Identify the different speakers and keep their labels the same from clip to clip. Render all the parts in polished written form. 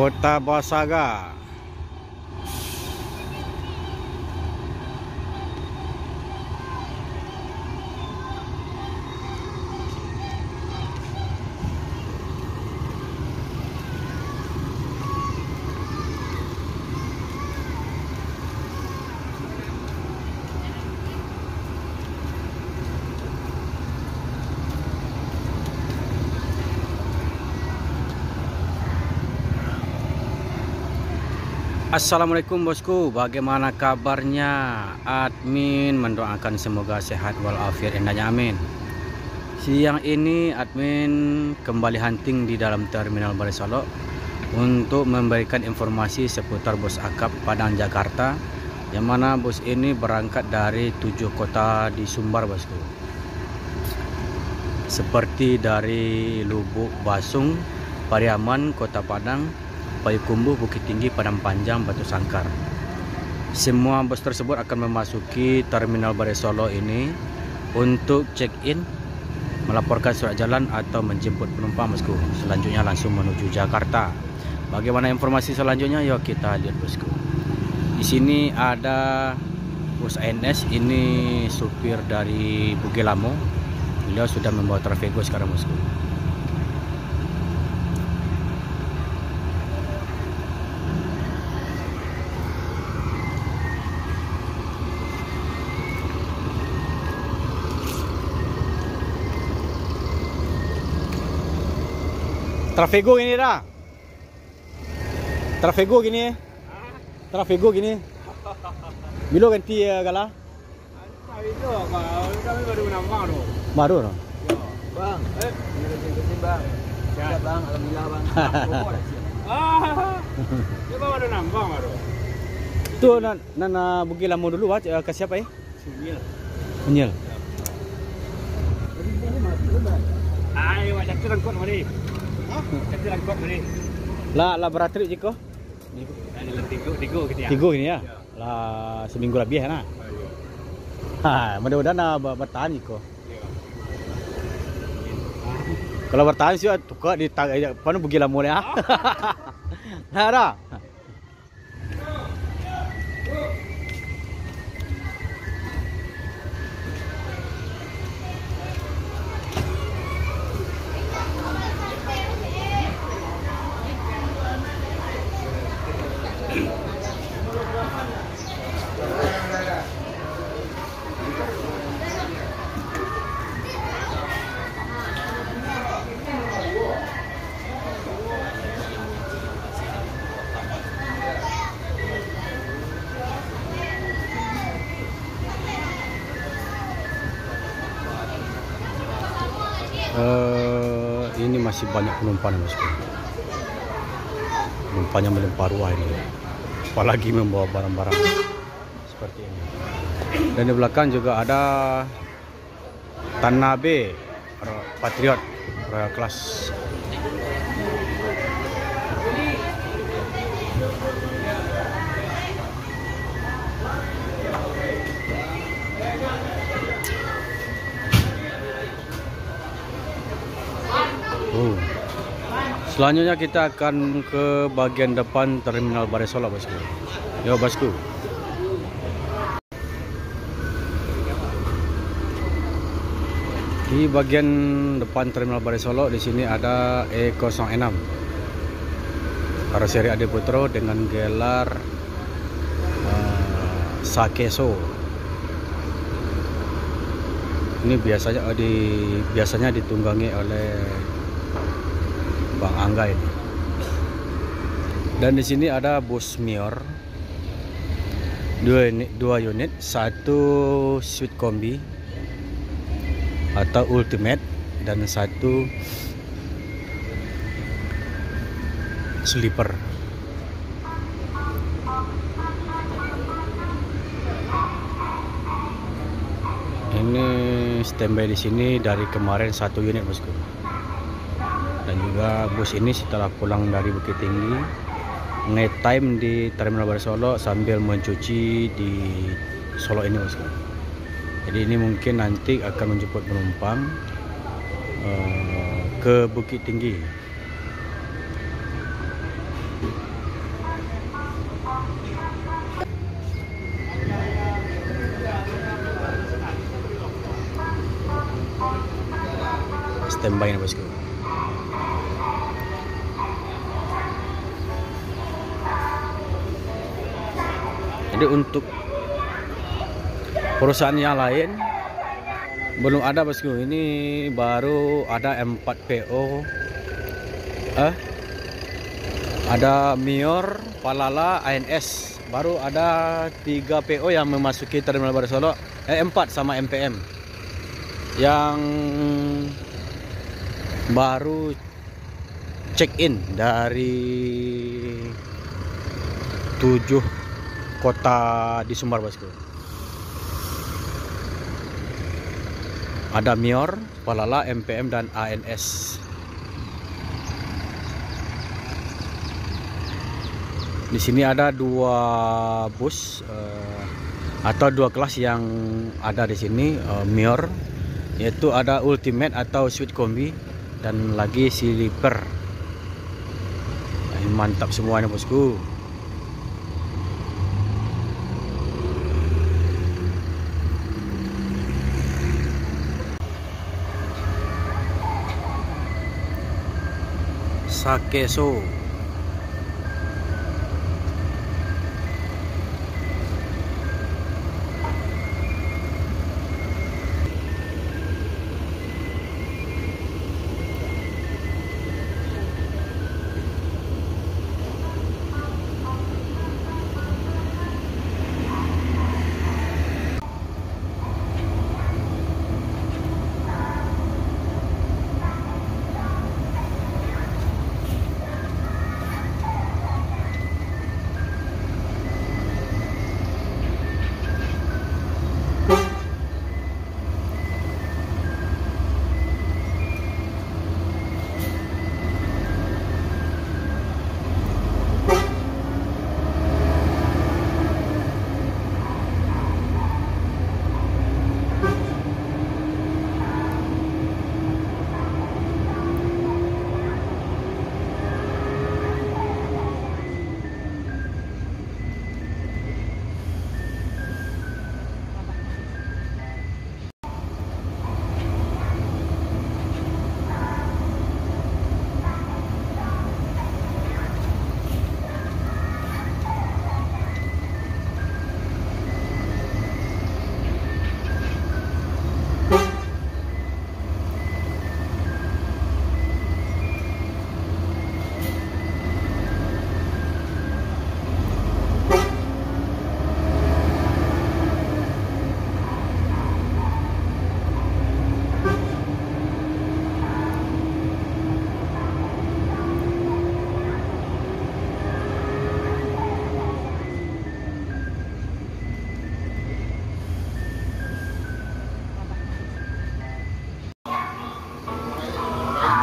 Speaker 1: Kota Basaga. Assalamualaikum bosku, bagaimana kabarnya? Admin mendoakan semoga sehat walafiat, indahnya amin. Siang ini admin kembali hunting di dalam Terminal Balai Solok untuk memberikan informasi seputar bus akap Padang Jakarta, yang mana bus ini berangkat dari 7 kota di Sumbar bosku, seperti dari Lubuk Basung, Pariaman, Kota Padang, Payakumbuh, Bukit Tinggi, Padang Panjang, Batu Sangkar. Semua bus tersebut akan memasuki Terminal Balai Solok ini untuk check-in, melaporkan surat jalan atau menjemput penumpang bosku. Selanjutnya langsung menuju Jakarta. Bagaimana informasi selanjutnya? Yuk kita lihat bosku. Di sini ada bus ANS, ini supir dari Bugilamo. Beliau sudah membawa Trafego sekarang bosku. Trafego gini dah. Trafego gini. Trafego gini. Bilo ganti gala.
Speaker 2: Itu kami baru nambah tu.
Speaker 1: Baru no.
Speaker 2: Bang, ganti bang. Siap bang, alhamdulillah bang. Dia baru nambah baru.
Speaker 1: Tu nana Bugilamo dulu ke siapa ya?
Speaker 2: Sunyil.
Speaker 1: Sunyil.
Speaker 2: Ai, macam tu rangkut mari. Kita rangkut mari.
Speaker 1: Lah beratri jiko?
Speaker 2: Tiga gitu ya.
Speaker 1: Tiga gini ya. Lah seminggu lebih ya nah. Ha, mudah-mudahan bertahan jiko. Kalau bertahan sih tukar di panu Bugilamo ya. Nah, dah. Ini masih banyak penumpang bosku. Penumpangnya melempar ruah ini, apalagi membawa barang-barang seperti ini. Dan di belakang juga ada Tanabe Patriot Royal Class. Selanjutnya kita akan ke bagian depan Terminal Balai Solok bosku. Yo bosku. Di bagian depan Terminal Balai Solok di sini ada E06 karoseri Adi Putro dengan gelar Sakeso. Ini biasanya ditunggangi oleh Bang Angga ini. Dan di sini ada bus Mior, dua unit, satu suite kombi atau ultimate dan satu sleeper. Ini standby di sini dari kemarin satu unit bosku. Dan juga bus ini setelah pulang dari Bukit Tinggi, night time di Terminal Balai Solok sambil mencuci di Solok ini bosku. Jadi ini mungkin nanti akan menjemput penumpang ke Bukit Tinggi. standby nih bosku. Jadi untuk perusahaan yang lain belum ada bosku. Ini baru ada 4 PO. Ada Mior, Palala, ANS. Baru ada 3 PO yang memasuki Terminal Baru Solo. 4 sama MPM. Yang baru check in dari 7 kota di Sumbar bosku. Ada Mior, Palala, MPM dan ANS. Di sini ada 2 bus atau 2 kelas yang ada di sini, Mior, yaitu ada Ultimate atau Suite Kombi dan lagi Sleeper. Mantap semuanya bosku. Sakeso.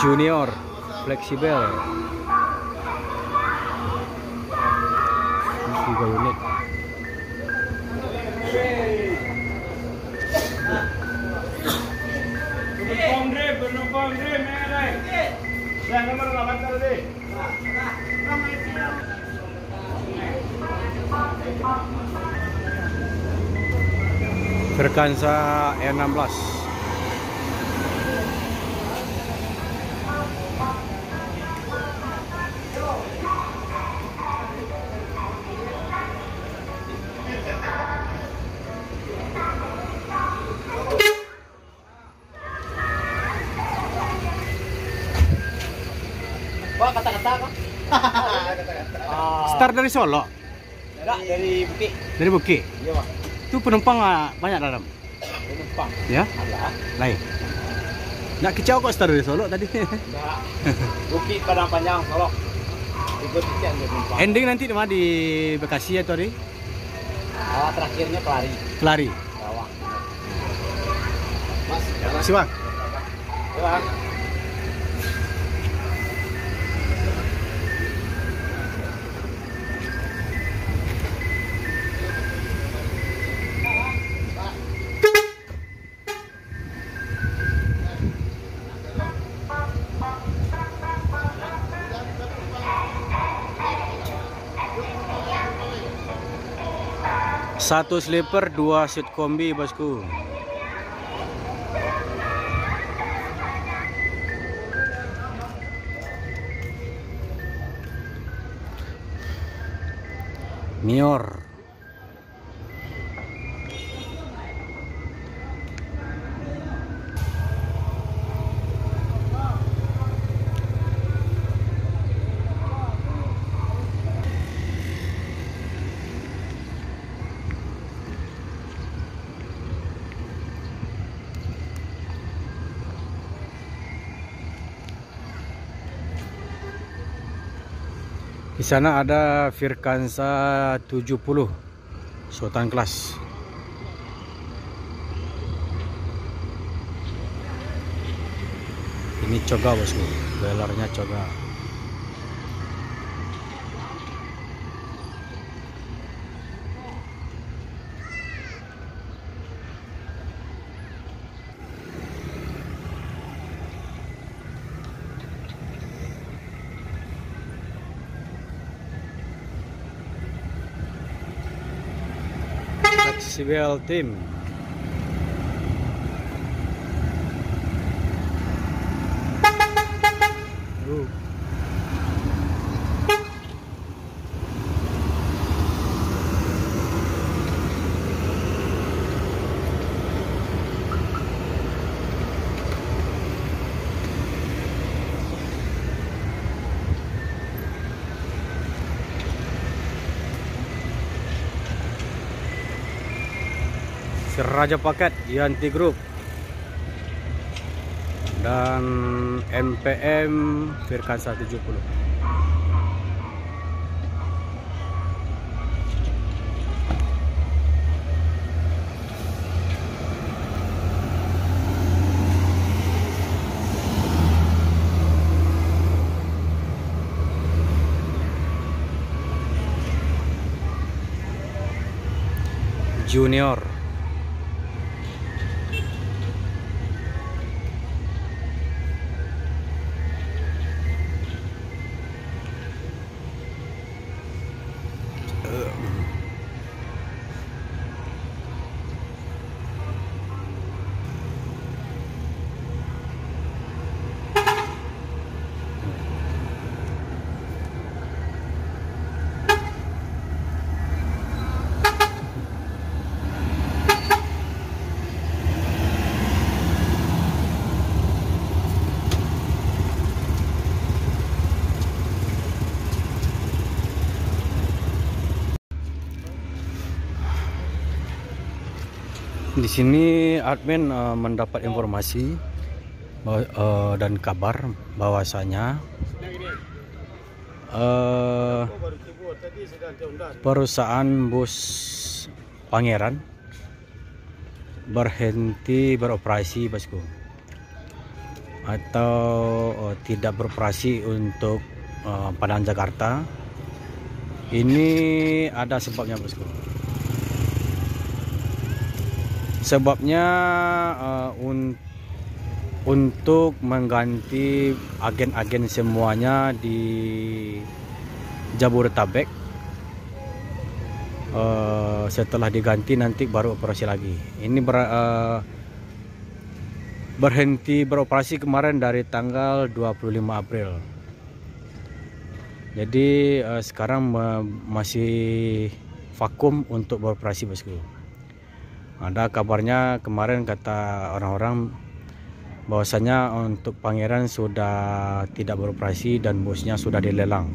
Speaker 1: Junior fleksibel 3 unit.
Speaker 2: Penumpang deh, merah. Saya nomor 8 deh.
Speaker 1: Verkansa E16.
Speaker 2: Wah, kata-kata apa?
Speaker 1: Start dari Solo?
Speaker 2: Enggak, dari Bukit.
Speaker 1: Dari Bukit?
Speaker 2: Iya, Pak.
Speaker 1: Itu penumpang banyak dalam?
Speaker 2: Penumpang.
Speaker 1: Ya?
Speaker 2: Ada.
Speaker 1: Lain? Nggak kicau kok start dari Solo tadi?
Speaker 2: Enggak. Bukit Padang Panjang, Solo. Ikut tiket untuk penumpang.
Speaker 1: Ending nanti di mana? Di Bekasi atau di?
Speaker 2: Terakhirnya Kelari.
Speaker 1: Kelari?
Speaker 2: Bawah. Mas,
Speaker 1: Terima kasih Bang.
Speaker 2: ya, Bang.
Speaker 1: Satu sleeper, 2 suite kombi bosku. senior. Di sana ada Firkansa 70 Sultan kelas. Ini coga bosku, belarnya coga. Civil team. Raja Paket Yanti Group dan MPM Firkansa 70. Junior. Di sini admin mendapat informasi dan kabar bahwasanya perusahaan bus Pangeran berhenti beroperasi bosku, atau tidak beroperasi untuk Padang Jakarta. Ini ada sebabnya bosku. Sebabnya untuk mengganti agen-agen semuanya di Jabodetabek. Setelah diganti nanti baru operasi lagi. Ini berhenti beroperasi kemarin dari tanggal 25 April. Jadi sekarang masih vakum untuk beroperasi bosku. Ada kabarnya kemarin kata orang-orang bahwasanya untuk Pangeran sudah tidak beroperasi dan busnya sudah dilelang.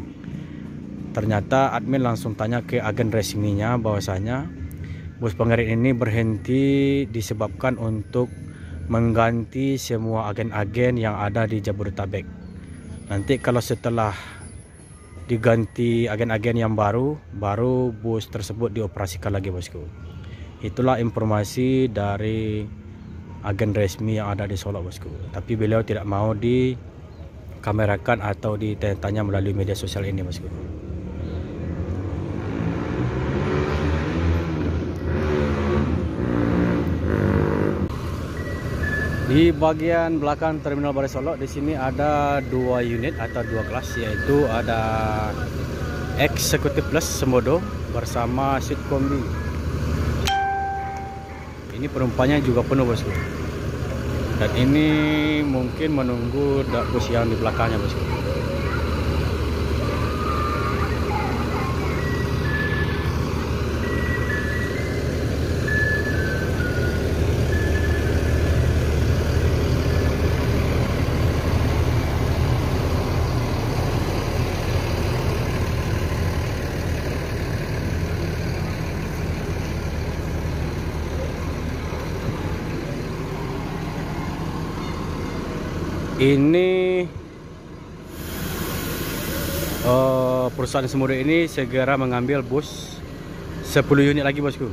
Speaker 1: Ternyata admin langsung tanya ke agen resminya bahwasanya bus Pangeran ini berhenti disebabkan untuk mengganti semua agen-agen yang ada di Jabodetabek. Nanti kalau setelah diganti agen-agen yang baru bus tersebut dioperasikan lagi bosku. Itulah informasi dari agen resmi yang ada di Solok bosku. Tapi beliau tidak mau dikamerakan atau ditanya melalui media sosial ini bosku. Di bagian belakang Terminal Balai Solok di sini ada 2 unit atau 2 kelas, yaitu ada Executive Plus Semodo bersama Suite Kombi. Ini penumpangnya juga penuh bosku. Dan ini mungkin menunggu bus yang di belakangnya bosku. Ini perusahaan Semodo ini segera mengambil bus 10 unit lagi bosku.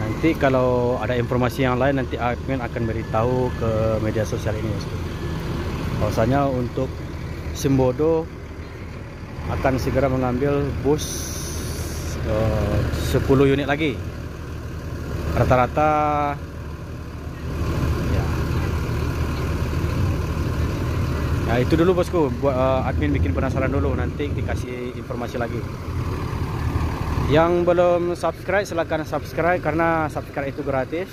Speaker 1: Nanti kalau ada informasi yang lain nanti admin akan beritahu ke media sosial ini bosku. Bahwasanya untuk Semodo akan segera mengambil bus 10 unit lagi. Rata-rata ya. Nah, itu dulu bosku, buat admin bikin penasaran dulu, nanti dikasih informasi lagi. Yang belum subscribe silahkan subscribe karena subscribe itu gratis.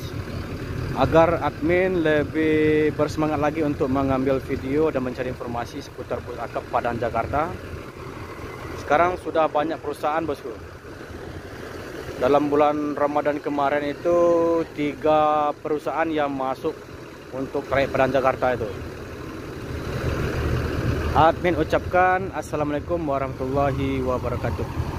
Speaker 1: Agar admin lebih bersemangat lagi untuk mengambil video dan mencari informasi seputar bus akap Padang Jakarta. Sekarang sudah banyak perusahaan bosku. Dalam bulan Ramadan kemarin itu 3 perusahaan yang masuk untuk trayek Padang Jakarta itu. Admin ucapkan Assalamualaikum warahmatullahi wabarakatuh.